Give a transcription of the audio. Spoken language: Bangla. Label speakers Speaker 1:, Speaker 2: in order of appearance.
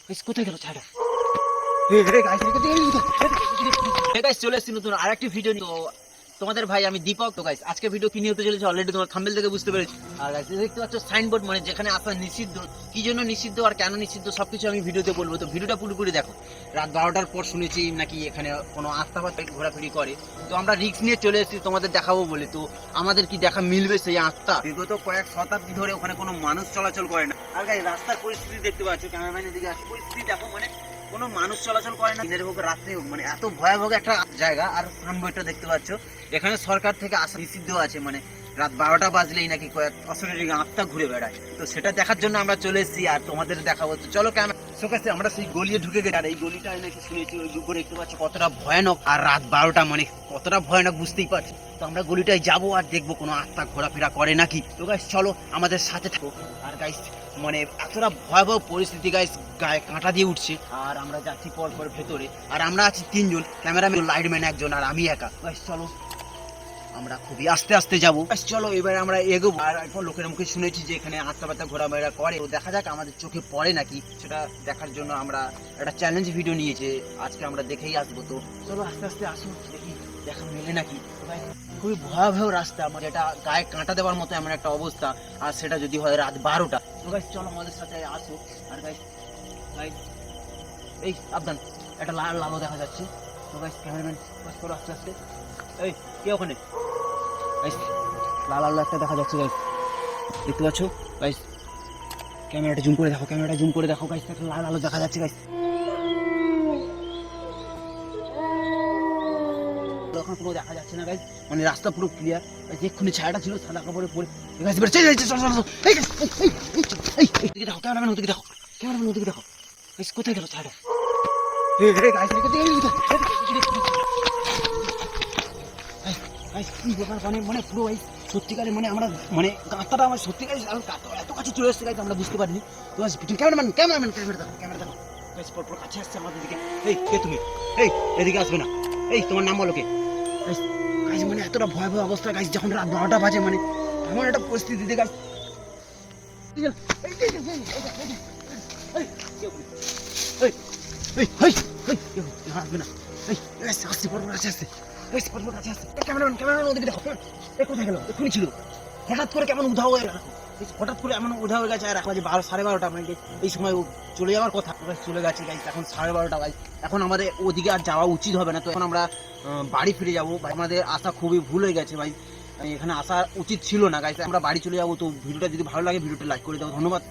Speaker 1: কোথায় গেল ছাড়া? চলে এসেছি নতুন আরেকটি ভিডিও নিয়ে। তোমাদের ভাই আমি দীপক। তো গাইস আজকে ভিডিও কি নিয়ে হতে চলেছে অলরেডি তোমরা থাম্বনেল থেকে বুঝতে পেরেছো। আর গাইস দেখতে পাচ্ছ সাইনবোর্ড, মানে যেখানে আসা নিষিদ্ধ, কি জন্য নিষিদ্ধ আর কেন নিষিদ্ধ সবকিছু আমি ভিডিওতে বলবো। তো ভিডিওটা পুরোপুরি দেখো। রাত 12টার পর শুনেছি নাকি এখানে কোনো আস্থাবাদ ঘোরাফেরি করে, তো আমরা রিস্ক নিয়ে চলে এসেছি তোমাদের দেখাবো বলে। তো আমাদের কি দেখা মিলবে সেই আস্থা? বিগত কয়েক শতাব্দী ধরে ওখানে কোনো মানুষ চলাচল করে না। আর গাইস রাস্তার পরিস্থিতি দেখতে পাচ্ছ, ক্যামেরাম্যানের দিকে আসে, পরিস্থিতি দেখো, মানে কোনো মানুষ চলাচল করে না, দিনের হোক রাত্রে হোক, মানে এত ভয়াবহ একটা জায়গা। আর সাইনবোর্ডটা দেখতে পাচ্ছ, এখানে সরকার থেকে আসা নিষিদ্ধ আছে, মানে রাত 12টা বাজলেই নাকি কয়েক অশরীরী আত্মা ঘুরে বেড়ায়। তো সেটা দেখার জন্য আমরা চলে এসেছি আর তোমাদের দেখাবো। তো চলো ক্যামেরা শোকাসে আমরা সেই গলিয়ে ঢুকে গেছি। আর এই গলিটায় নাকি শুনেছি ওই দুপুর দেখতে পাচ্ছ কতটা ভয়ানক, আর রাত 12টা মানে কতটা ভয়ানক বুঝতেই পারছি। তো আমরা গলিটায় যাবো আর দেখবো কোনো আত্মা ঘোরাফেরা করে নাকি। তো গাইস চলো আমাদের সাথে থাকো। আর গাইস মানে এতটা ভয়াবহ পরিস্থিতি গাইস, গায়ে কাঁটা দিয়ে উঠছে। আর আমরা যাচ্ছি পর পর ভেতরে, আর আমরা আছি তিনজন, ক্যামেরাম্যান, লাইটম্যান একজন, আর আমি একা। গাইস চলো আমরা খুবই আস্তে আস্তে যাবো। চলো এবার আমরা এগোবো। আর এখন লোকের মুখে শুনেছি যে এখানে আত্মা পাত্তা ঘোরাফেরা করে, তো দেখা যাক আমাদের চোখে পড়ে নাকি। সেটা দেখার জন্য আমরা একটা চ্যালেঞ্জ ভিডিও নিয়েছে, আজকে আমরা দেখেই আসবো। তো চলো আস্তে আস্তে আসুন, দেখি দেখা মেলে নাকি। খুবই ভয়াবহ রাস্তা, মানে এটা গায়ে কাঁটা দেওয়ার মতো এমন একটা অবস্থা, আর সেটা যদি হয় রাত 12টা। তো গাইস চলো আমাদের সাথে আসো। আর গাইস গাইস এই সাবধান, একটা লাল আলো দেখা যাচ্ছে। তো গাইস ক্যামেরাম্যান পাস করো আস্তে আস্তে। এই কে ওখানে? গাইস লাল আলো একটা দেখা যাচ্ছে গাইস, দেখতে পাচ্ছ? গাইস ক্যামেরাটা জুম করে দেখো, ক্যামেরাটা জুম করে দেখো গাইস, একটা লাল আলো দেখা যাচ্ছে গাইস। এখন কোনো দেখা যাচ্ছে না গাইস, মানে রাস্তা পুরো ক্লিয়ার। এক্ষুনি ছায়াটা ছিল সাদা কাপড়ে পরে গাইস বের চলে যাচ্ছে। চল চল এই এই দেখো ক্যামেরাম্যান, ওদিকে দেখো, ক্যামেরাম্যান ওদিকে দেখো। গাইস কোথায় গেল ছায়াটা? এই গাইস কি ব্যাপার, মানে পুরো ভাই সত্যিকারে, মানে আমরা মানে গাছটা আমার সত্যিকারে এত কাছে চলে এসেছে গাইস, আমরা বুঝতে পারিনি। তো ক্যামেরাম্যান ক্যামেরাম্যান ক্যামেরা দেখো গাইস, পর কাছে আসছে আমাদের দিকে। এই কে তুমি? এই এদিকে আসবে না। এই তোমার নাম বলো কে? গাইস মানে এতটা ভয়াবহ অবস্থা গাইস, যখন রাত 12টা বাজে, মানে এমন একটা পরিস্থিতিতে গাইস। আসবে না। আসছে পর কাছে আসছে, কাছে আসছে। ক্যামেরাম্যান ওদিকে দেখো, কোথায় গেল? এক্ষুনি ছিল, হঠাৎ করে কেমন উধাও হয়ে গেল, হঠাৎ করে এমন উধাও হয়ে গেছে। আর এখন 12:30 মানে এই সময় চলে যাওয়ার কথা, চলে গেছে গাইস। এখন 12:30 গাইস, এখন আমাদের ওদিকে আর যাওয়া উচিত হবে না। তো এখন আমরা বাড়ি ফিরে যাবো। আমাদের আসা খুবই ভুল হয়ে গেছে ভাই, এখানে আসা উচিত ছিল না গাইস। আমরা বাড়ি চলে যাবো। তো ভিডিওটা যদি ভালো লাগে ভিডিওটা লাইক করে দাও, ধন্যবাদ।